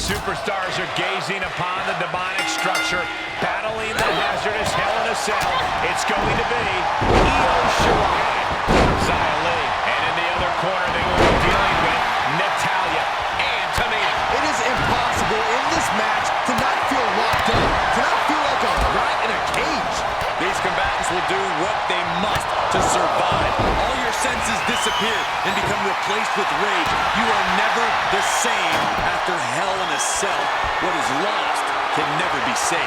Superstars are gazing upon the demonic structure, battling the hazardous Hell in a Cell. It's going to be Io Shirai, Xia Li. And in the other corner, they will be dealing with Natalya and Tamina. It is impossible in this match to not feel locked up, to not feel like a rat in a cage. These combatants will do what they must to survive. All your senses disappear and become replaced with rage. You are never the same after Hell in a Cell. What is lost can never be saved.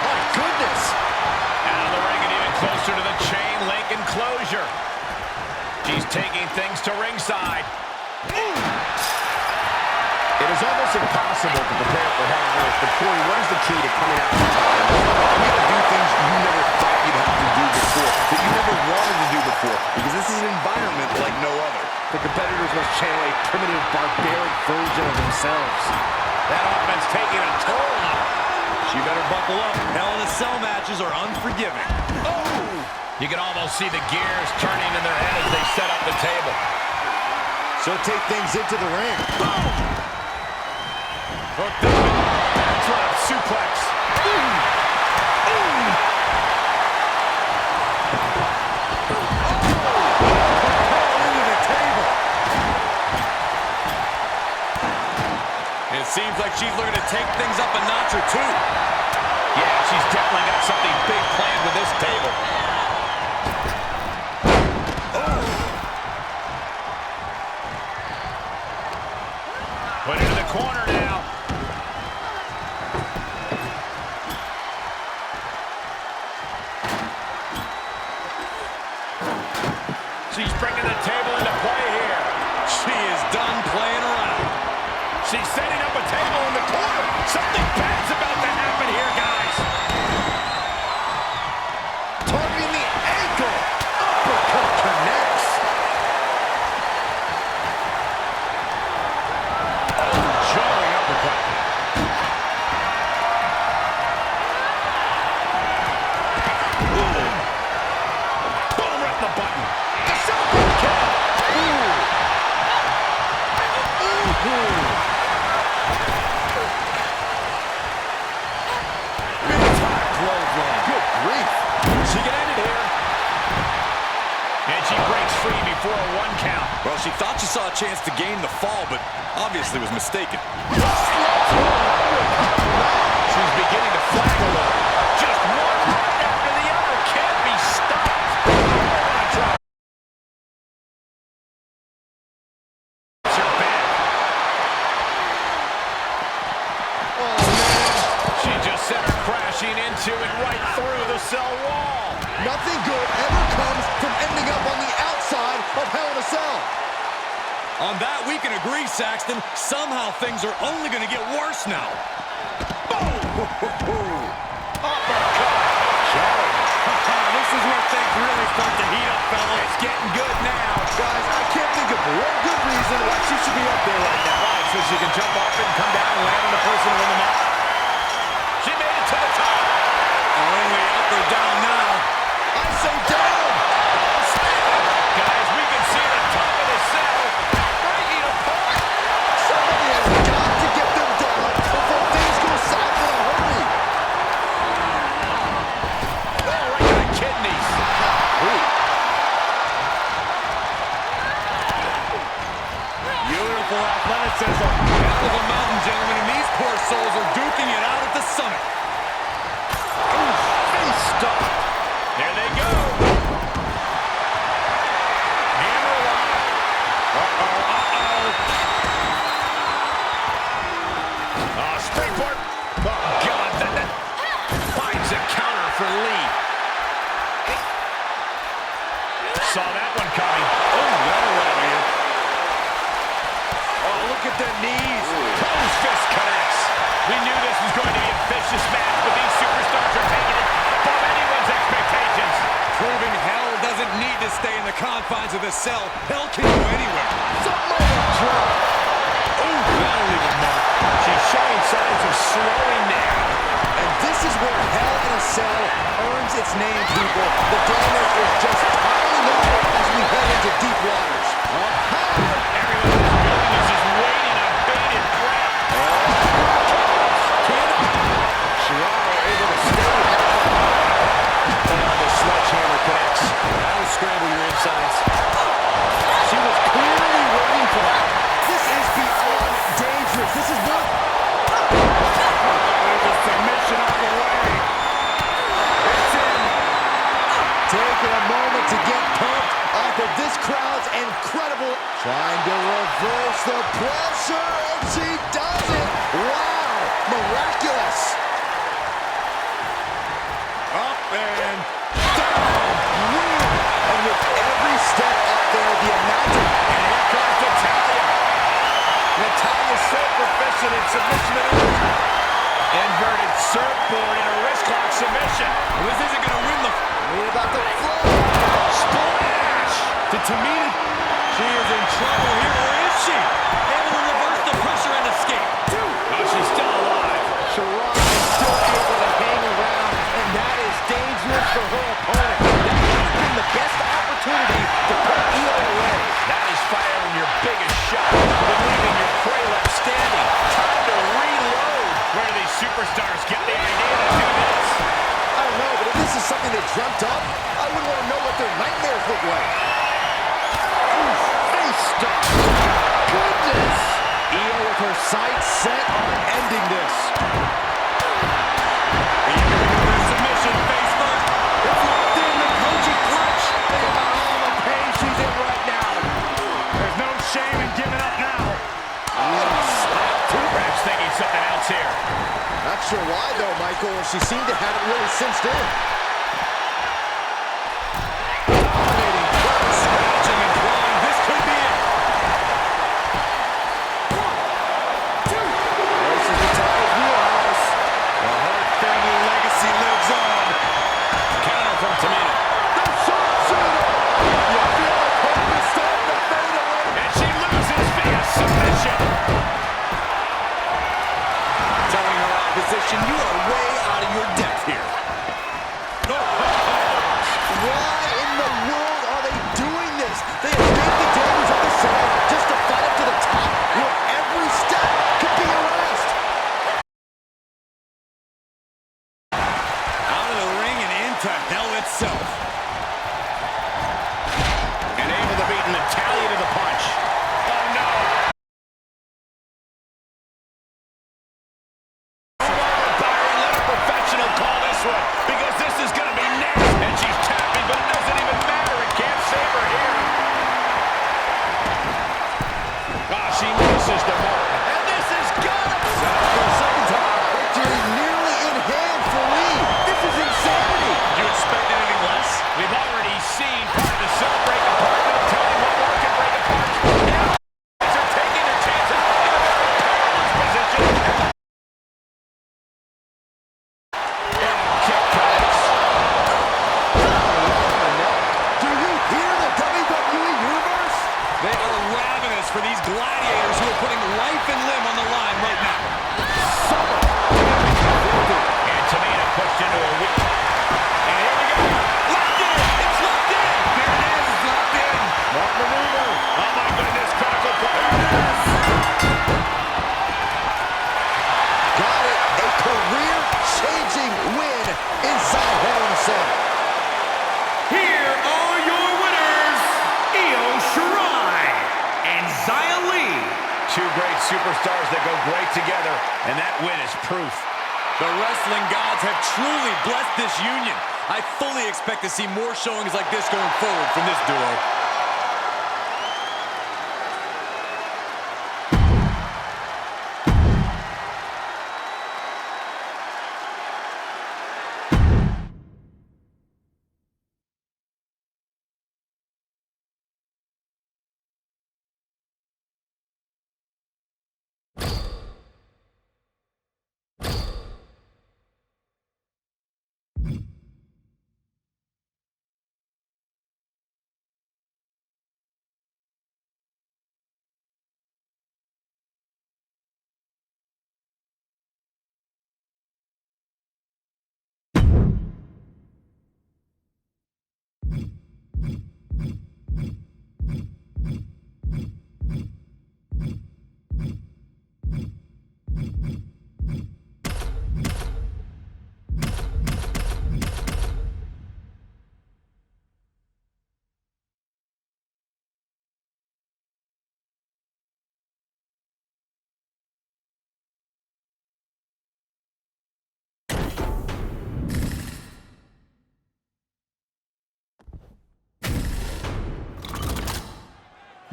My goodness! Out of the ring and even closer to the chain link enclosure. She's taking things to ringside. It is almost impossible to prepare for Hell on Earth, but Corey, what is the key to coming out on top? You got to do things you never thought you'd have to do before, that you never wanted to do before, because this is an environment like no other. The competitors must channel a primitive, barbaric version of themselves. That offense taking a toll on her. She better buckle up. Hell in a Cell matches are unforgiving. Oh! You can almost see the gears turning in their head as they set up the table. So take things into the ring. Boom! Hooked up. That's right, suplex. It seems like she's looking to take things up a notch or two. Yeah, she's definitely got something big planned with this table. Put it in the corner now. She's bringing the table into play here. She is done playing around. She's setting up a table in the corner. Something bad's about to happen here, guys. Targeting the ankle. Uppercut connects. Jarring uppercut. Boom, right in the button. The super kick. Big-time clothesline. Good grief. She can end it here. And she breaks free before a 1 count. Well, she thought she saw a chance to gain the fall, but obviously was mistaken. She's beginning to flag a little. Just one after the other can't be stopped. Her back. Oh, man. She just sent her crashing into and right through the cell wall. Nothing good ever comes from ending up on the outside of Hell in a Cell. On that, we can agree, Saxton. Somehow things are only going to get worse now. This is where things really start to heat up, fellas. It's getting good now. Guys, I can't think of one good reason why she should be up there right now. Right, so she can jump off it and come down and land on the person to win the match. She made it to the top. Only up or down now. I say down. Guys, we can see the top of the cell breaking apart. Somebody has got to get them down before things go south in a hurry. Oh, right to the kidneys. Beautiful athleticism. That was a mountain, gentlemen, and these poor souls are duking it out at the summit. Face stop. There they go. saw that one coming. Oh, that'll right here. Oh, look at the knees. Closed fist connects. We knew this was going to be a vicious match, but these superstars are taking it above anyone's expectations. Proving hell doesn't need to stay in the confines of the cell. Hell can go anywhere. Oh, that'll leave a mark. She's showing signs of slowing down. And this is where Hell in a Cell earns its name, people. The damage is just piling up as we head into deep waters. Everyone in this building is just waiting on bated breath. Shirai able to stay. The sledgehammer connects. That'll scramble your insides. She was clearly waiting for that. This is beyond dangerous. This is what... There's a submission on the way. It's in. Taking a moment to get pumped off of this crowd's incredible... Trying to reverse the pressure, and she does it! Wow! Miraculous! Up and And with every step up there, the amount of... And here comes Natalya. Natalya's so proficient in submission maneuvers. Inverted surfboard and a wrist lock submission. this isn't going to win the... What about the flow? Splash! To Tamina, she is in trouble here, or is she? Able to reverse the pressure and escape. Oh, she's still alive. Shirai is still able to hang around, and that is dangerous for her opponent. That would have been the best opportunity to put Io away. That is firing your biggest shot, but leaving your prey left standing. Time to reload. Where do these superstars get the idea to do this? I don't know, but if this is something they dreamt up, I wouldn't want to know what their nightmares look like. Oof, face stop. Goodness. Io with her sights set on ending this. Submission face first. It's locked in, the Koji clutch. Think about all the pain she's in right now. There's no shame in giving up now. Perhaps thinking something else here. Not sure why, though, Michael. She seemed to have it really cinched in. Dominating clutch. Scratching and clawing. This could be it. This is the Natalya's wheelhouse. The Hart family legacy lives on. Counter from Tamina. The sharpshooter. You feel like hope is starting to fade away. And she loses via submission. Telling her opposition, you are way out of your depth here. Why in the world are they doing this? They escaped the dangers of the cell just to fight up to the top where every step could be erased. Out of the ring and into hell itself. And able to beat Natalya to the punch. Oh, no. Byron, let a professional call this one, because this is going to be next. And she's tapping, but it doesn't even matter. It can't save her here. Ah, she misses the mark. And this is good. Set up for a second time. Victory nearly in hand for Lee. This is insanity. Did you expect anything less? We've already seen part of the cell break apart. No telling what more can break apart. Now, they're taking their chances in a very perilous position. Kick connects. Do you hear the WWE Universe? They are ravenous for these gladiators who are putting life and limb on the line right now. And Tamina pushed into a whip. And here we go. Locked in. It's locked in. There it is. It's locked in. Smart maneuver. Oh, my goodness. Critical point. Got it. A career-changing win inside Hell in a Cell. Here are your winners, Io Shirai and Xia Li. Two great superstars that go great together, and that win is proof. The wrestling gods have truly blessed this union. I fully expect to see more showings like this going forward from this duo.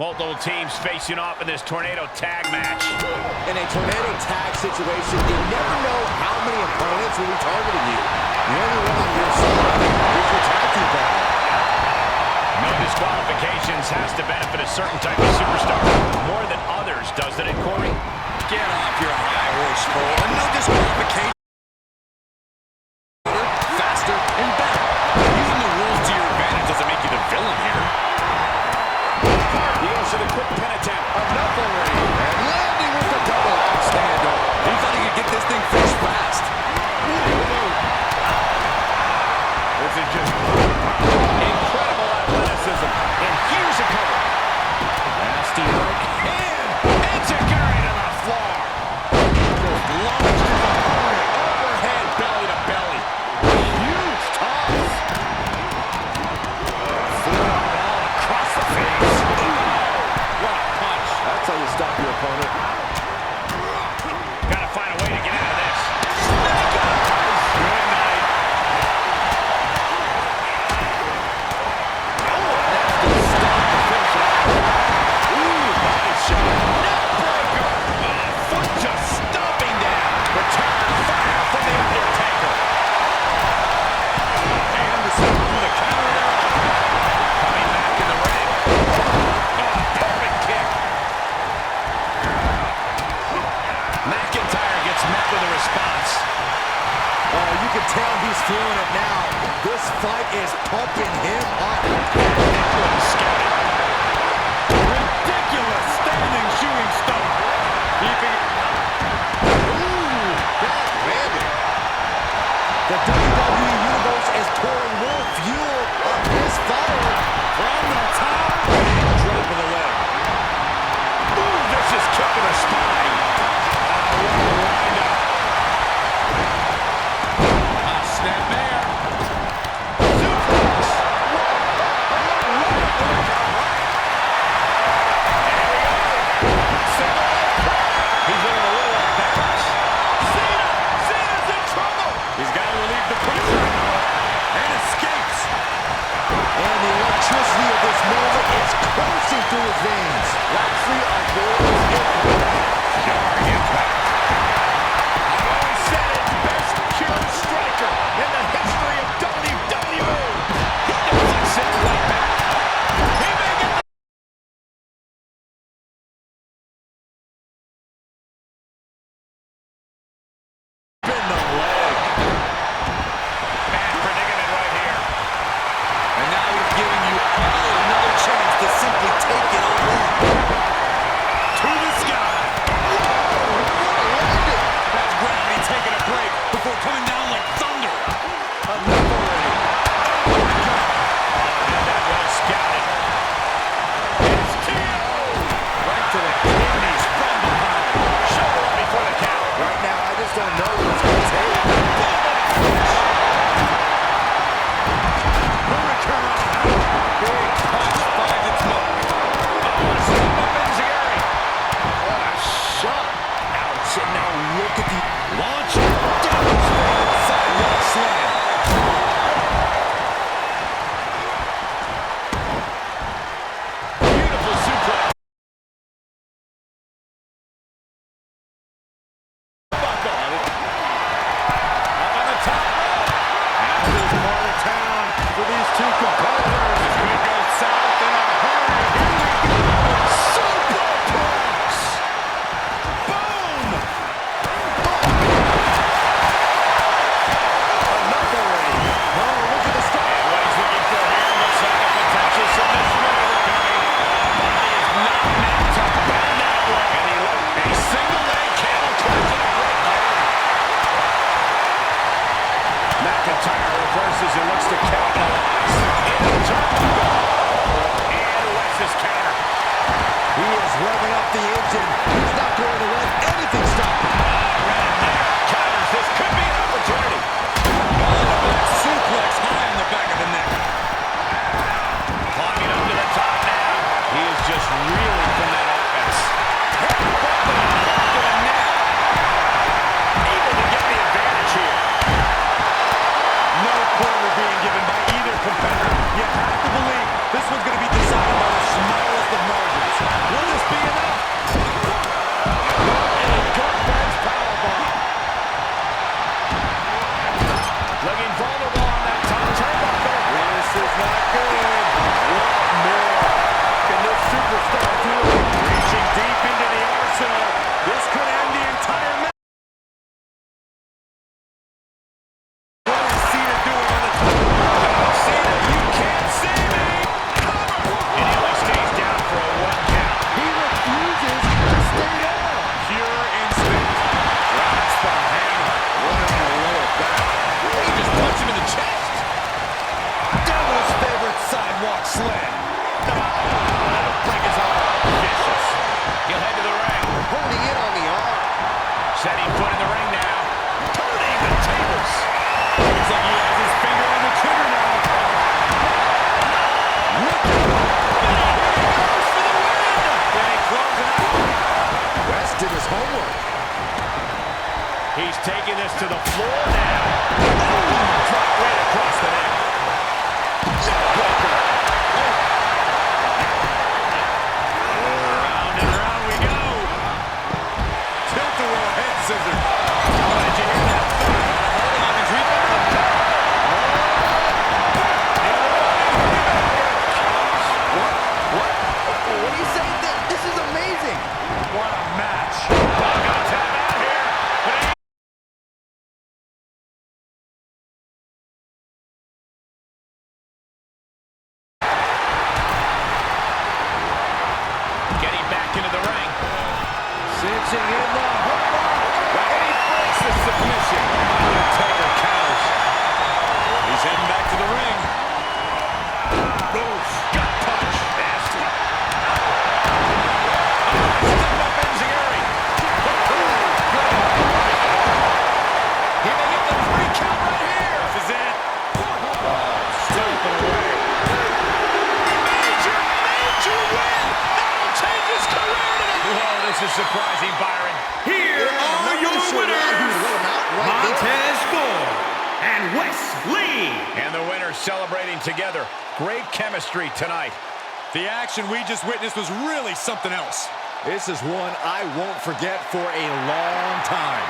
Multiple teams facing off in this tornado tag match. In a tornado tag situation, you never know how many opponents will be targeting you. The only one on your side is your tag team partner. No disqualifications has to benefit a certain type of superstar more than others, doesn't it, Corey? Get off your high horse, Cole. No disqualification. Faster and better. Using the rules to your advantage doesn't make you the villain here. He goes for the quick pin attempt. Enough already. And landing with the double axe handle. He thought he could get this thing finished fast. This is just incredible athleticism. And here's a cover. Nasty right hand. Enziguri to the floor. Just launches his opponent overhead, belly to belly. Huge toss. Forearm across the face. What a punch. That's how you stop your opponent. Gotta find a way to get out of this. Good night. Ooh, body shot. Neckbreaker. Foot just stomping down. Return fire from the Undertaker. Anderson with a counter there. Coming back in the ring. Perfect kick. McIntyre gets met with a response. Oh, you can tell he's feeling it now. This fight is pumping him up. Scouted. Ridiculous standing shooting star. Ooh, backhanded. The WWE Universe is pouring more fuel on this fire. From the top. Dropping the leg. Ooh, vicious kick to the spine. What a windup. Snap there. Suplex. He's looking a little off balance. Cena's in trouble. He's got to relieve the pressure. And escapes. And the electricity of this moment is coursing through his veins. Lashley avoids impact. Jarring impact. I've always said it, best pure striker in the history of WWE. He deflects it right back. He may get the Spin the leg. bad predicament right here. And now he's giving you another chance to simply take it all in. to the floor now. Drop right across the neck. Round and round we go. Tilt-a-whirl head scissors. Did you hear that? Hold on, he's reaching up. What are you saying? This is amazing. What a match. Got time out here. But getting back into the ring. Cinching in the hook. And he breaks the submission. Undertaker counters. He's heading back to the ring. Gut punch. Nasty. Step up Enziguri. He may get the 3 count right here. This is it. Stepping away. Major win. That'll change his career today. Whoa, this is surprising, Byron. Here are your winners, Montez Ford and Wes Lee. And the winners celebrating together. Great chemistry tonight. The action we just witnessed was really something else. This is one I won't forget for a long time.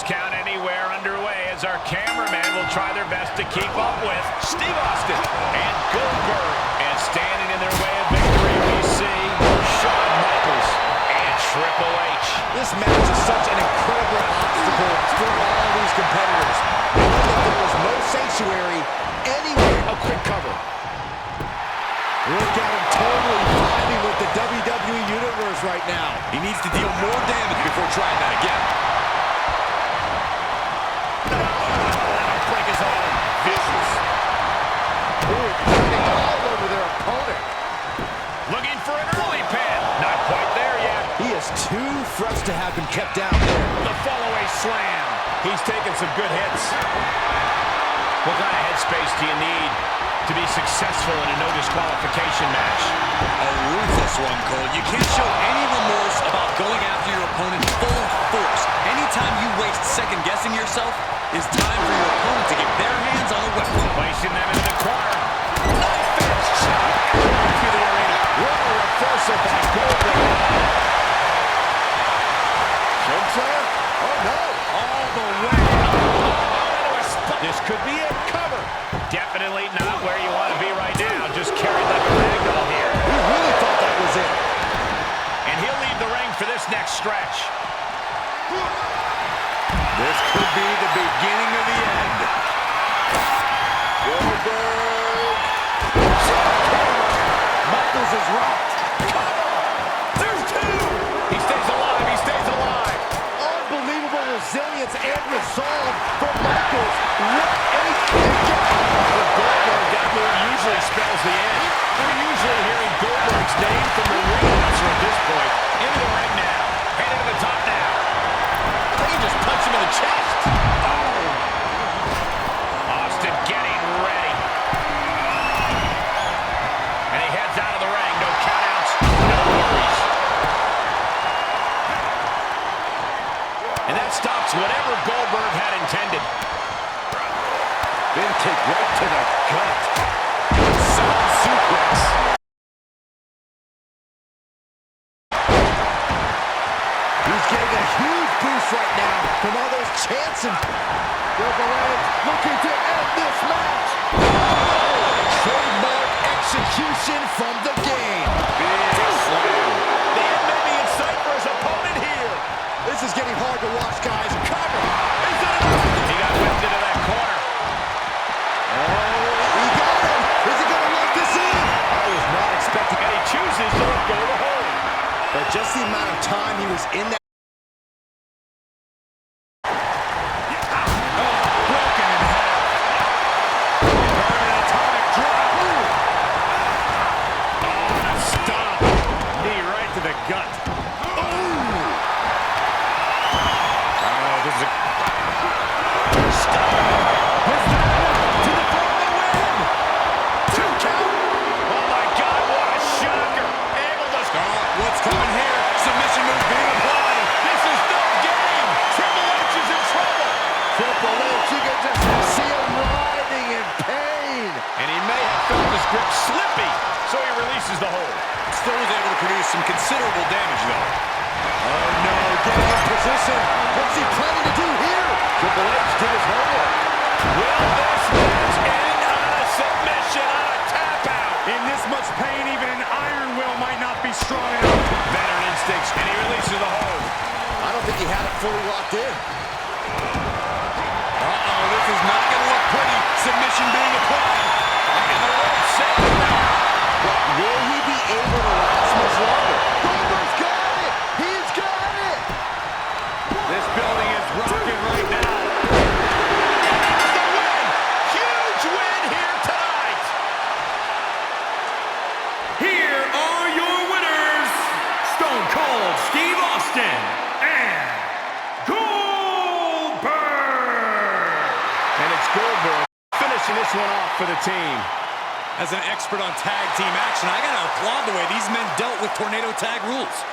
Count anywhere underway as our cameraman will try their best to keep up with Steve Austin and Goldberg. And standing in their way of victory, we see Shawn Michaels and Triple H. This match is such an incredible obstacle for all these competitors. One that there was no sanctuary anywhere. A quick cover. Look at him totally vibing with the WWE Universe right now. He needs to deal more damage before trying that again. Break his arm. Vicious. Ooh, putting all over their opponent. Looking for an early pin. Not quite there yet. kept down there. The fallaway slam. He's taking some good hits. What kind of headspace do you need to be successful in a no disqualification match? A ruthless one, Cole. You can't show any remorse about going after your opponent full force. Anytime you waste second-guessing yourself, is time for your opponent to get their hands on a weapon. Placing them into the corner. Knife edge chop. Through the arena. What a reversal by Goldberg. Chokeslam? Oh, no. All the way. This could be it. Cover. Definitely not where you want to be right now. Just carried like a ragdoll here. We really thought that was it. And he'll leave the ring for this next stretch. This could be the beginning of the end. Goldberg. Michaels is rocked. There's two. He stays alive. He stays alive. Unbelievable resilience and resolve from Michaels. What a kick out. For Goldberg, that move usually spells the end. We're usually hearing Goldberg's name from the ring announcer at this point. Into the ring now. Heading to the top now. They can just punch him in the chest. Oh! Austin getting ready. And he heads out of the ring. No countouts, no worries. And that stops whatever Goldberg had intended. Big kick right to the gut. Sound suplex. He's getting a huge boost right now from all those chants and Triple H looking to end this match. Trademark execution from the game. Big slam. The end may be in sight for his opponent here. This is getting hard to watch, guys. Cover. Is that enough? He got whipped into that corner. He got him. Is he going to lock this in? I was not expecting. And he chooses to let go of the hold. But just the amount of time he was in that. Broken in half. An atomic drop. Oh, and a stomp. Knee right to the gut. Oh, this is a... Stop. Is that enough to defend the win? 2 count. Oh, my God, what a shocker. Able to... What's coming here? Submission move being applied. This is no game. Triple H is in trouble. Triple H, you can just see him writhing in pain. And he may have felt his grip slippy, so he releases the hold. Still was able to produce some considerable damage, though. Oh no, getting in position. What's he planning to do here? Triple H did his homework. Will this match end on a submission, on a tap out? In this much pain, even an iron will might not be strong enough. Veteran instincts, and he releases the hold. I don't think he had it fully locked in. Uh-oh, this is not going to look pretty. Submission being applied. And the rope set now. But will he be able to last much longer? Goldberg's got it! He's got it! This building is rocking right now. And there's the win! Huge win here tonight! Here are your winners, Stone Cold Steve Austin and Goldberg. And it's Goldberg finishing this one off for the team. As an expert on tag team action, I got to applaud the way these men dealt with tornado tag rules.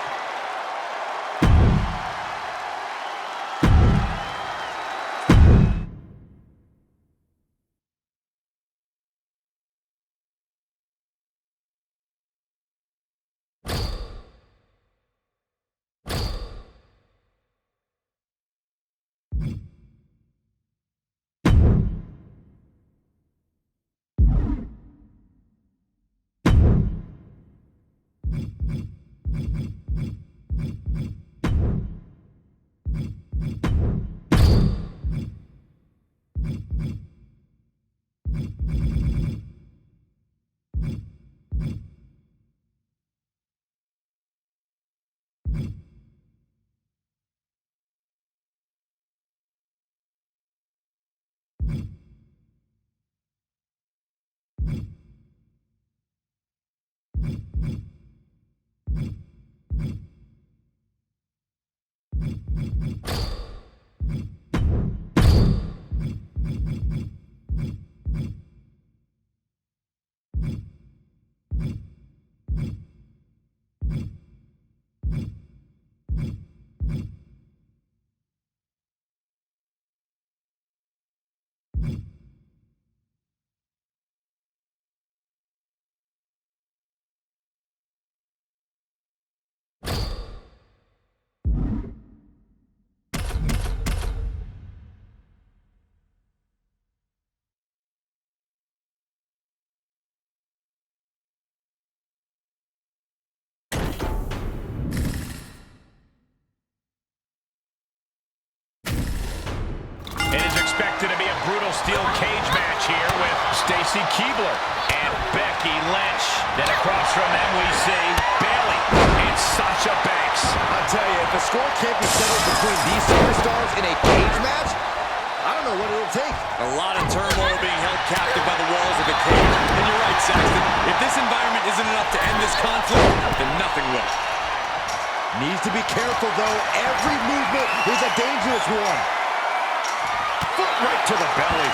brutal steel cage match here with Stacy Keibler and Becky Lynch. Then across from them we see Bayley and Sasha Banks. I'll tell you, if the score can't be settled between these superstars in a cage match, I don't know what it'll take. A lot of turmoil being held captive by the walls of the cage. And you're right, Saxton. If this environment isn't enough to end this conflict, then nothing will. Needs to be careful, though. Every movement is a dangerous one. Foot right to the belly.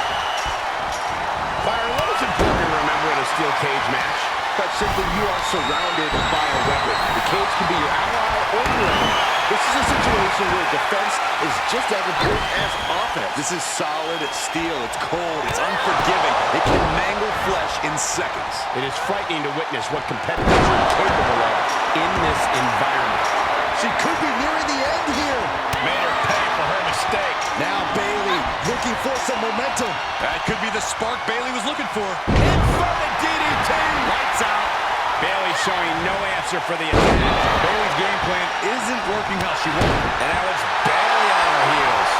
Byron, what is important to remember in a steel cage match? That simply you are surrounded by a weapon. The cage can be your ally or your enemy. This is a situation where defense is just as important as offense. This is solid, it's steel, it's cold, it's unforgiving. It can mangle flesh in seconds. It is frightening to witness what competitors are capable of in this environment. She could be nearing the end here. Made her pay for her mistake. Now Bayley looking for some momentum. That could be the spark Bayley was looking for. Inverted DDT. Lights out. Bayley showing no answer for the attack. Bayley's game plan isn't working how she wanted. And now it's Bayley on her heels.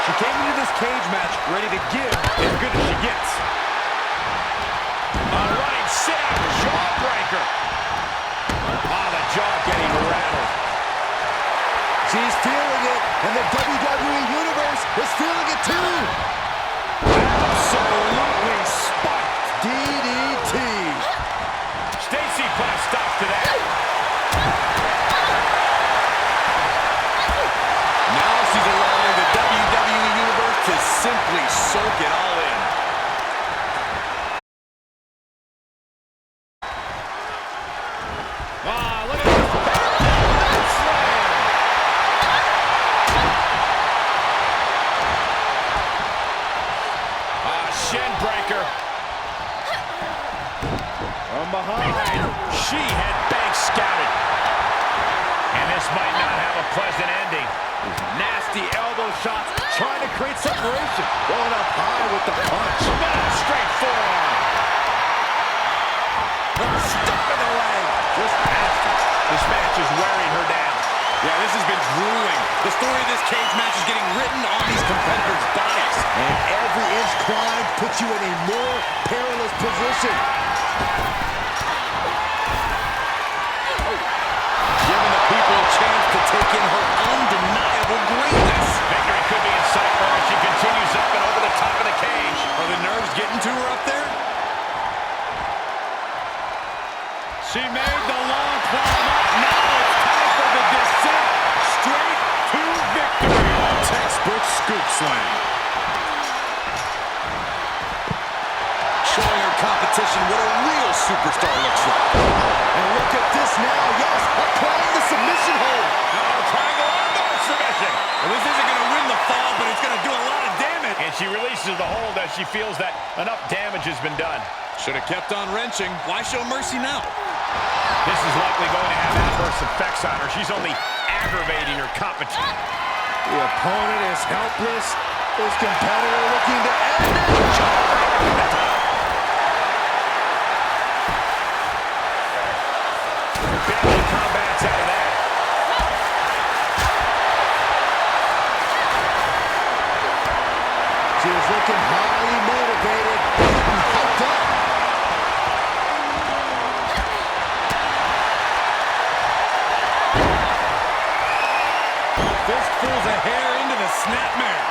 She came into this cage match ready to give as good as she gets. A running sit-out jawbreaker. Oh, the jaw getting rattled. She's feeling it, and the WWE Universe is feeling it too. Absolutely spiked. DDT. Stacy put a stop to that. Now she's allowing the WWE Universe to simply soak it all in. Ah, look at this. Slam. Shin breaker. From behind. She had Banks scouted. And this might not have a pleasant ending. Nasty elbow shots, trying to create separation. Going up high with the punch. Straight forearm. Stuck in the leg. Just nasty. This match is wearing her down. Yeah, this has been grueling. The story of this cage match is getting written on these competitors' bodies. And every inch climb puts you in a more perilous position. Giving the people a chance to take in her undeniable greatness. Victory could be in sight for her as she continues up and over the top of the cage. Are the nerves getting to her up there? She made the long climb up. Now it's time for the descent straight to victory. Textbook scoop slam. Showing her competition what a real superstar looks like. And look at this now. Yes, applying the submission hold. Triangle armbar submission. Well, this isn't going to win the fall, but it's going to do a lot of damage. And she releases the hold as she feels that enough damage has been done. Should have kept on wrenching. Why show mercy now? This is likely going to have adverse effects on her. She's only aggravating her competition. The opponent is helpless. This competitor looking to end it. Jawbreaker from the top. Bayley combats out of that. She is looking highly motivated, hyped up. Fistfuls of hair into the snapmare.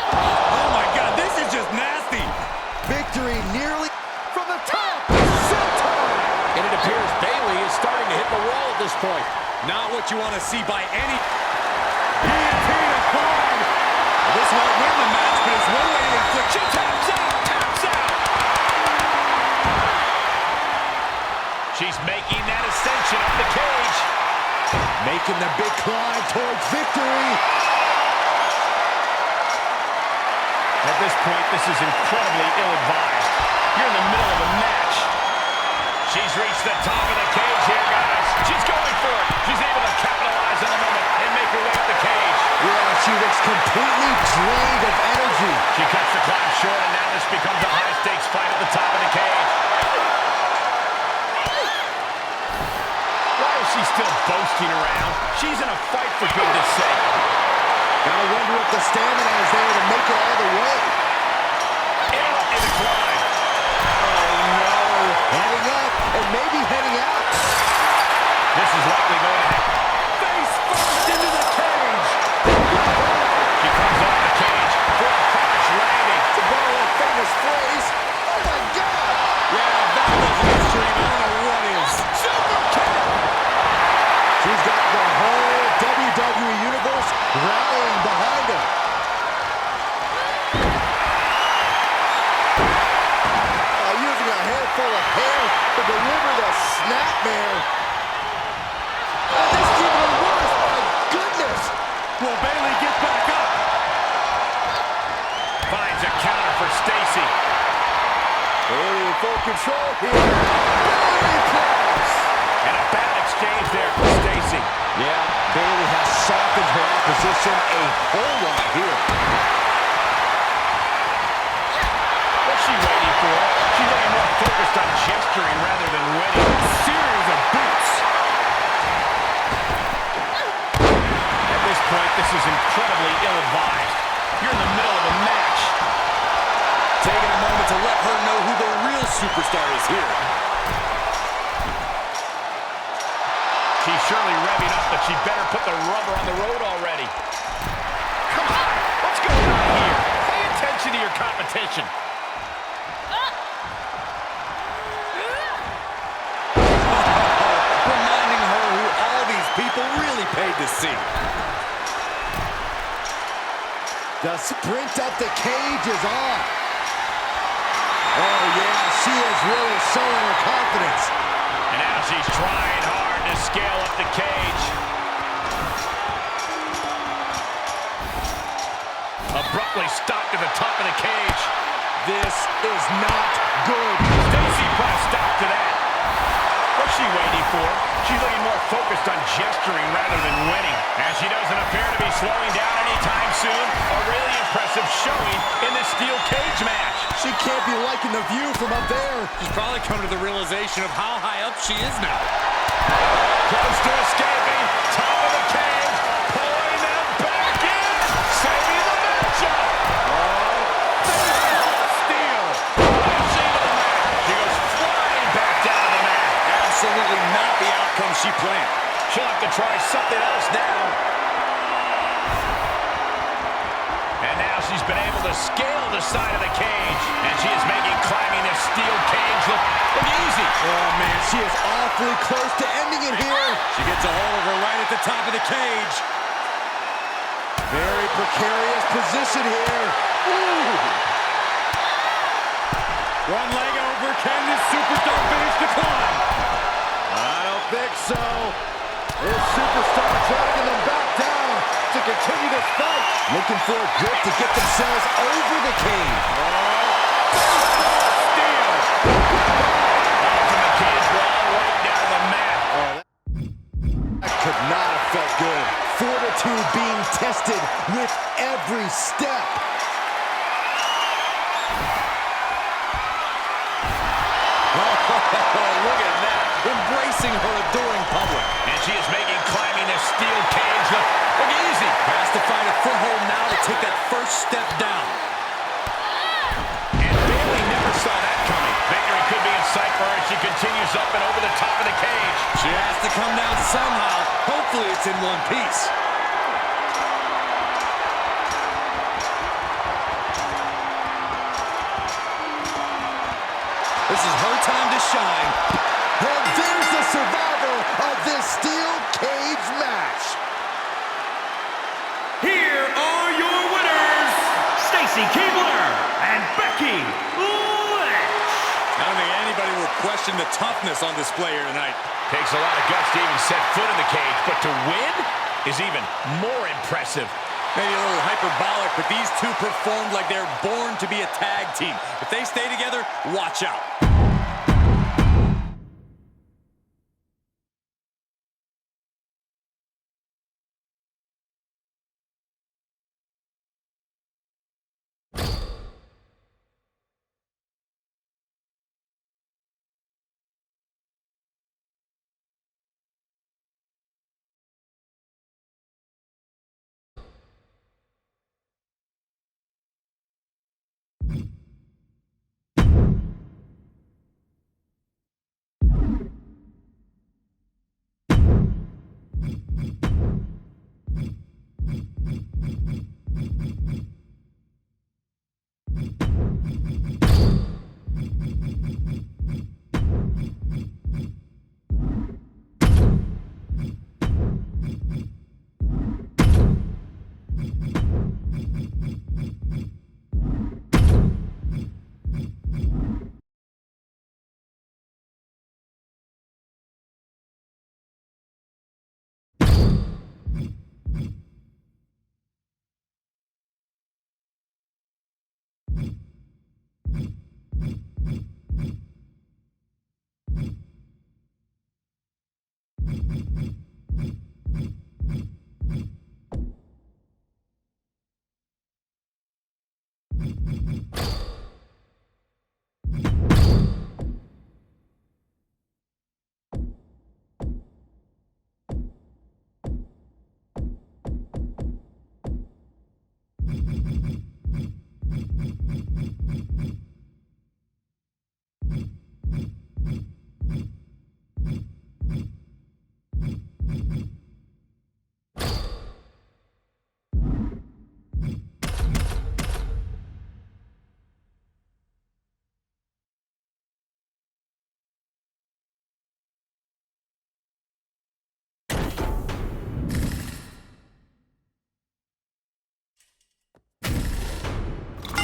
Oh my God, this is just nasty. Victory nearly from the top. Senton. And it appears Bayley is starting to hit the wall at this point. Not what you want to see by any... Guillotine applied. This won't win the match, but it's one way to inflict... She taps out, taps out. She's making that ascension up the cage. Making the big climb towards victory. At this point, this is incredibly ill-advised. You're in the middle of a match. She's reached the top of the cage here, guys. She's going for it. She's able to capitalize on the moment and make her way up the cage. Yeah, she looks completely drained of energy. She cuts the climb short, and now this becomes a high-stakes fight at the top of the cage. Why is she still boasting around? She's in a fight, for goodness sake. Gotta wonder if the stamina is there to make it all the way. In the climb. Oh, no. Heading up and maybe heading out. This is likely going to happen. Face first into the cage. She comes off the cage for a harsh landing. To borrow a famous phrase, oh my God. Yeah, that wasn't extreme. I don't know what is. Super kick. She's got the whole WWE Universe rallying behind her. Using a handful of hair to deliver the snapmare. Oh, this is even worse. My goodness. Will Bayley get back up? Finds a counter for Stacy. Bayley in full control here. Bayley plus. And a bad exchange there for Stacy. Yeah, Bayley has softened her opposition a whole lot here. What's she waiting for? She's looking more focused on gesturing rather than winning. A series of boots. At this point, this is incredibly ill-advised. You're in the middle of a match. Taking a moment to let her know who the real superstar is here. She's surely revving up, but she better put the rubber on the road already. Come on, what's going on here? Pay attention to your competition. Reminding her who all these people really paid to see. The sprint up the cage is on. Oh, yeah, she is really showing her confidence. And now she's trying hard to scale up the cage. Abruptly stopped at the top of the cage. This is not good. Stacy put a stop to that. What's she waiting for? She's looking more focused on gesturing rather than winning. And she doesn't appear to be slowing down anytime soon. A really impressive showing in this steel cage match. She can't be liking the view from up there. She's probably come to the realization of how high up she is now. Close to escaping. Top of the cage. Pulling them back in. Saving the matchup. Steel. Flashing to the mat. She goes flying back down to the mat. Absolutely not the outcome she planned. She'll have to try something else now. And now she's been able to scale the side of the cage. And she is making climbing this steel cage look easy. Oh, man, she is awfully close to ending it here. She gets a hold of her right at the top of the cage. Very precarious position here. Ooh. One leg over. Can this superstar finish the climb? I don't think so. This superstar dragging them back down to continue this fight. Looking for a grip to get themselves over the cage. Steel. From the cage wall right down to the mat. That could not have felt good. Fortitude being tested with every step. Look at that. Embracing her adoring public. And she is making climbing this steel cage look easy. Has to find a foothold now to take that first step down. And Bayley never saw that coming. Victory could be in sight for her as she continues up and over the top of the cage. She has to come down somehow. Hopefully it's in one piece. This is her time to shine. And there's the survivor of this steel cage match. Here are your winners, Stacy Keibler and Becky Lynch. I don't think anybody will question the toughness on display here tonight. Takes a lot of guts to even set foot in the cage, but to win is even more impressive. Maybe a little hyperbolic, but these two performed like they're born to be a tag team. If they stay together, watch out.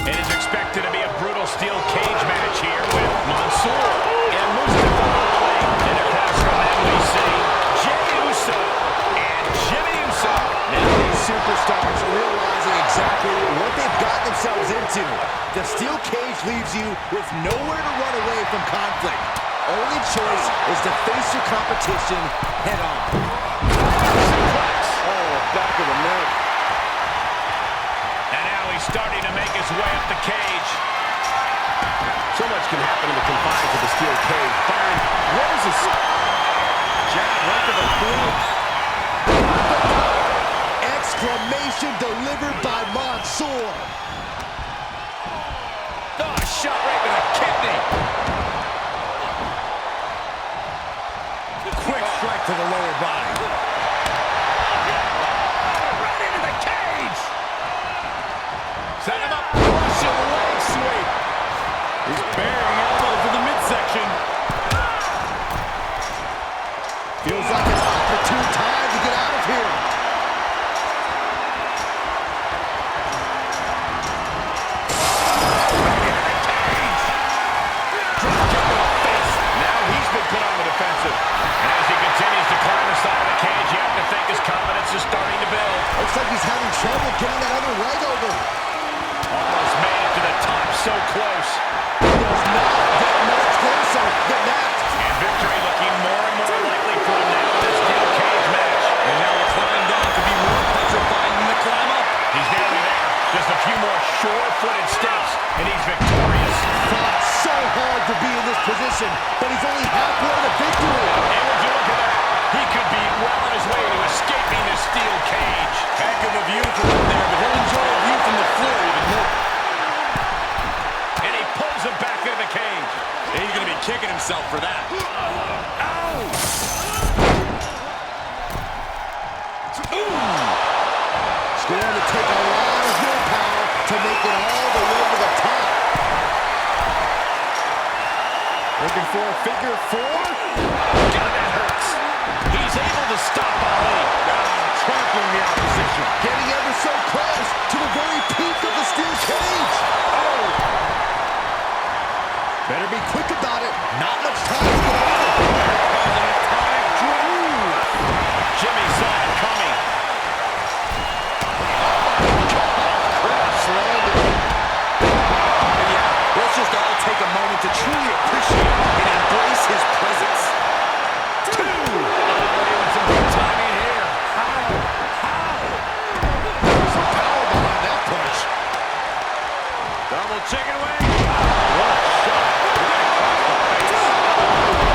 It is expected to be a brutal steel cage match here with Mansoor and Mustafa Ali. And across from them we see Jey Uso and Jimmy Uso. Now these superstars realizing exactly what they've gotten themselves into. The steel cage leaves you with nowhere to run away from conflict. Only choice is to face your competition head on. Oh, back of the neck. And now he's starting to make his way up the cage. So much can happen in the confines of the steel cage. Byron, what is this? Jab right to the throat. Exclamation delivered by Mansoor. Oh, shot right to the kidney. Quick strike to the lower body. Right into the cage. Set him up. Russian leg sweep. He's burying elbows in the midsection. Feels like an opportune time to get out of here. Now he's been put on the defensive. And as he continues to climb the side of the cage, you have to think his confidence is starting to build. Looks like he's having trouble getting that other leg over. Almost made it to the top, so close. Does not get much closer than that. And victory looking more and more likely for him now in this steel cage match. And now the climb down could be more petrifying than the climb up. He's nearly there. Just a few more sure-footed steps, and he's victorious. Fought so hard to be in this position, but he's only halfway to victory. And would you look at that? He could be well on his way to escaping this steel cage. Heck of a view from up there, but he'll enjoy a view from the floor even more. And he pulls him back into the cage. He's going to be kicking himself for that. It's going to take a lot of willpower to make it all the way to the top. Looking for a figure four. God, that hurts. He's able to stop Ali. Trampling the opposition. Getting ever so close to the very peak of the steel cage. Oh! Better be quick about it. Not much time to get over. Jimmy saw it coming. Cross landed. Yeah, let's just all take a moment to truly appreciate and embrace his presence. Some good timing here. Some power behind that punch. Double chicken wing. What a shot. Right across the face.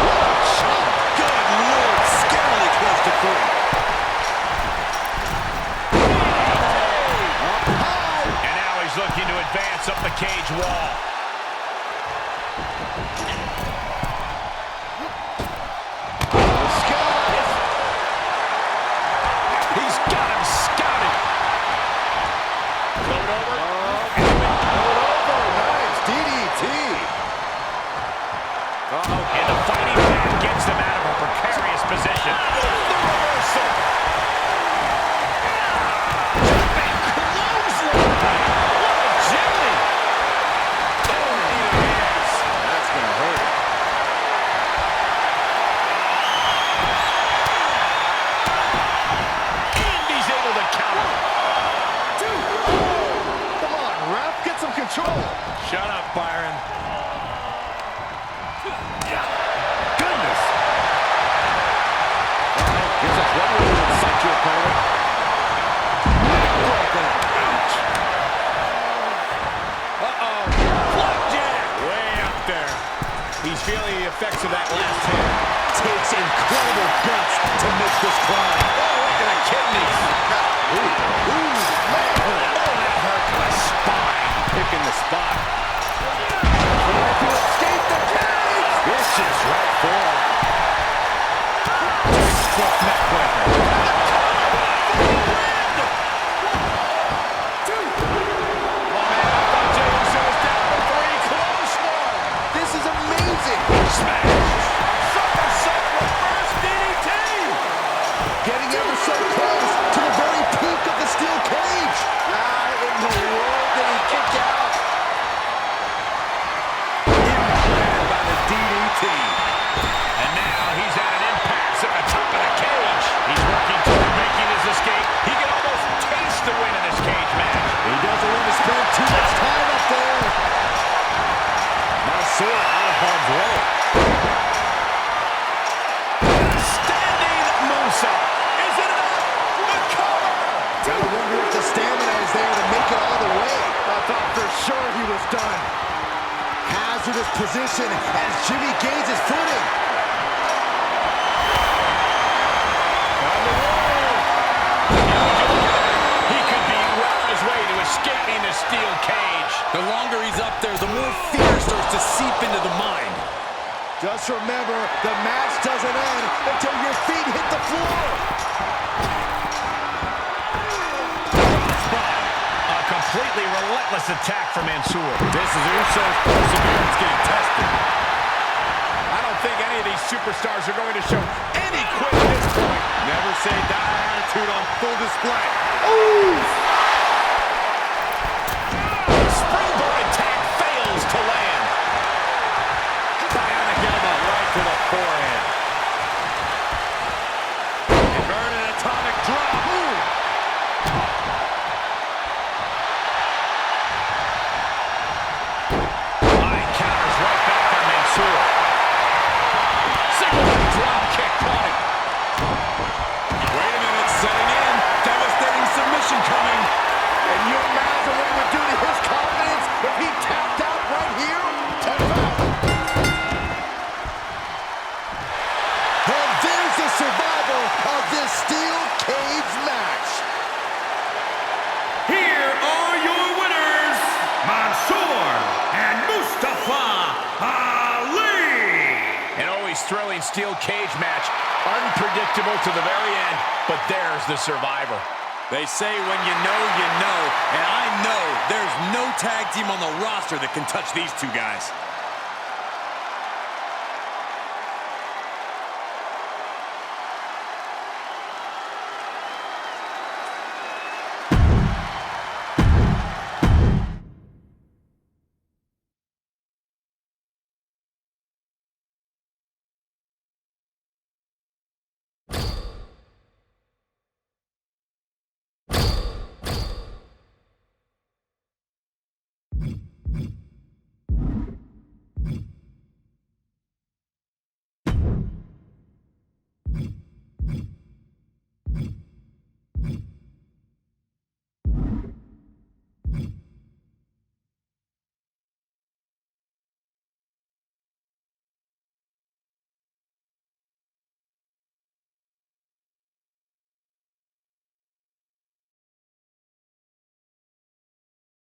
What a shot. Good Lord, scarily close to 3. And now he's looking looking to advance up the cage wall. He's got him scouted. Throw it over. Nice DDT. And the fighting man gets them out of a precarious position. The reversal. Jumping clothesline. What a jelly. Oh, yes. That's going to hurt. And he's able to counter. Come on, ref, get some control. Shut up, Byron. Goodness. Here's a clever way to incite your opponent. Broken. Ouch. Uh-oh. Flapjack. Way up there. He's feeling the effects of that last hit. Takes incredible guts to make this climb. Oh, look at the kidneys. Ooh, man. Oh, that hurt my spine. Picking the spot. Trying to escape the cage. Vicious right forward. Textbook neckbreaker. This is amazing. Getting ever so close to the very peak of the steel cage. How in the world did he kick out? Implanted by the DDT. And now he's at an impasse at the top of the cage. He's working toward making his escape. He can almost taste the win in this cage match. He doesn't want to spend too much time up there. Mansoor out of harm's way. Standing moonsault. Is it enough? The cover. Gotta wonder if the stamina is there to make it all the way. I thought for sure he was done. Hazardous position as Jimmy gains his footing. He could be well on his way to escaping the steel cage. The longer he's up there, the more fear starts to seep into the mind. Just remember, the match doesn't end until your feet hit the floor. A completely relentless attack from Mansoor. This is Uso's perseverance getting tested. I don't think any of these superstars are going to show any quit at this point. Never say die attitude on full display. Springboard attack fails to land. Bionic elbow right to the forehand. Inverted atomic drop. High counters right back on Mansoor. Single drop kick caught him. Wait a minute, setting in. Devastating submission coming. And you imagine what it would do to his confidence if he tapped out right here? Check it out. And there's the survival of this steel cage match. Here are your winners, Mansoor and Mustafa Ali. An always thrilling steel cage match. Unpredictable to the very end, but there's the survivor. They say when you know, and I know there's no tag team on the roster that can touch these two guys.